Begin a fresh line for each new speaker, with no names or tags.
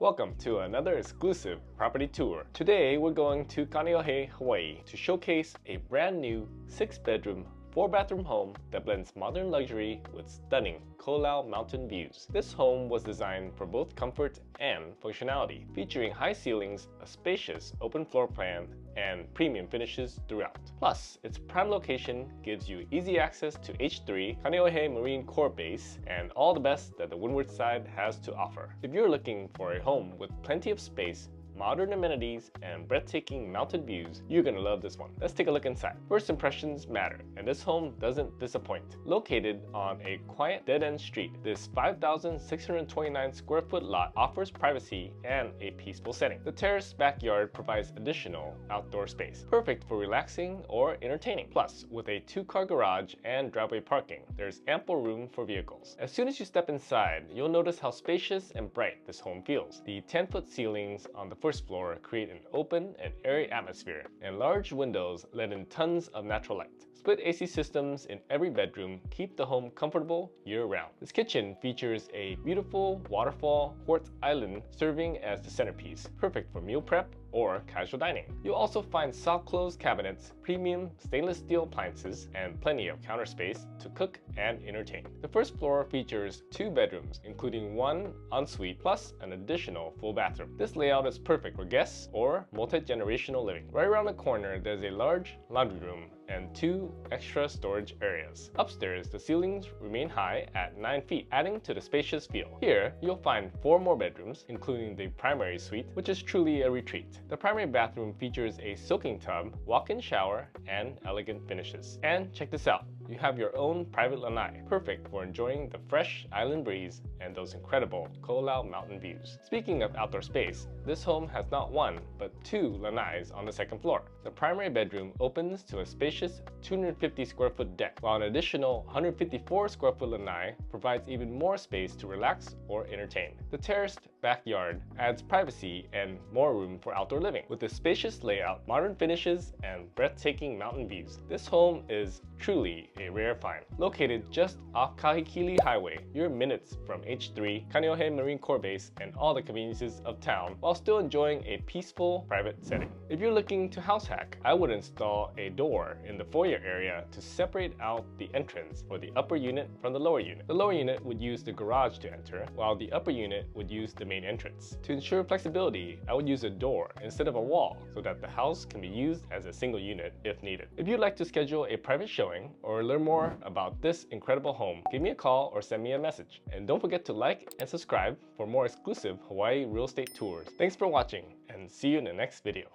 Welcome to another exclusive property tour. Today we're going to Kaneohe, Hawaii to showcase a brand new 6-bedroom, 4-bathroom home that blends modern luxury with stunning Ko'olau mountain views. This home was designed for both comfort and functionality, featuring high ceilings, a spacious open floor plan, and premium finishes throughout. Plus, its prime location gives you easy access to H3, Kaneohe Marine Corps Base, and all the best that the windward side has to offer. If you're looking for a home with plenty of space, modern amenities, and breathtaking mountain views, you're gonna love this one. Let's take a look inside. First impressions matter, and this home doesn't disappoint. Located on a quiet dead-end street, this 5,629 square foot lot offers privacy and a peaceful setting. The terraced backyard provides additional outdoor space, perfect for relaxing or entertaining. Plus, with a 2-car garage and driveway parking, there's ample room for vehicles. As soon as you step inside, you'll notice how spacious and bright this home feels. The 10-foot ceilings on the first floor create an open and airy atmosphere, and large windows let in tons of natural light. Split AC systems in every bedroom keep the home comfortable year-round. This kitchen features a beautiful waterfall quartz island serving as the centerpiece, perfect for meal prep or casual dining. You'll also find soft close cabinets, premium stainless steel appliances, and plenty of counter space to cook and entertain. The first floor features 2 bedrooms, including 1 ensuite plus an additional full bathroom. This layout is perfect for guests or multi-generational living. Right around the corner, there's a large laundry room and 2 extra storage areas. Upstairs, the ceilings remain high at 9 feet, adding to the spacious feel. Here, you'll find 4 more bedrooms, including the primary suite, which is truly a retreat. The primary bathroom features a soaking tub, walk-in shower, and elegant finishes. And check this out. You have your own private lanai, perfect for enjoying the fresh island breeze and those incredible Ko'olau mountain views. Speaking of outdoor space, this home has not 1, but 2 lanais on the second floor. The primary bedroom opens to a spacious 250 square foot deck, while an additional 154 square foot lanai provides even more space to relax or entertain. The terraced backyard adds privacy and more room for outdoor living. With a spacious layout, modern finishes, and breathtaking mountain views, this home is truly a rare find. Located just off Kahikili Highway, you're minutes from H3, Kaneohe Marine Corps Base, and all the conveniences of town, while still enjoying a peaceful, private setting. If you're looking to house hack, I would install a door in the foyer area to separate out the entrance for the upper unit from the lower unit. The lower unit would use the garage to enter, while the upper unit would use the main entrance. To ensure flexibility, I would use a door instead of a wall so that the house can be used as a single unit if needed. If you'd like to schedule a private showing or learn more about this incredible home, give me a call or send me a message. And don't forget to like and subscribe for more exclusive Hawaii real estate tours. Thanks for watching, and see you in the next video.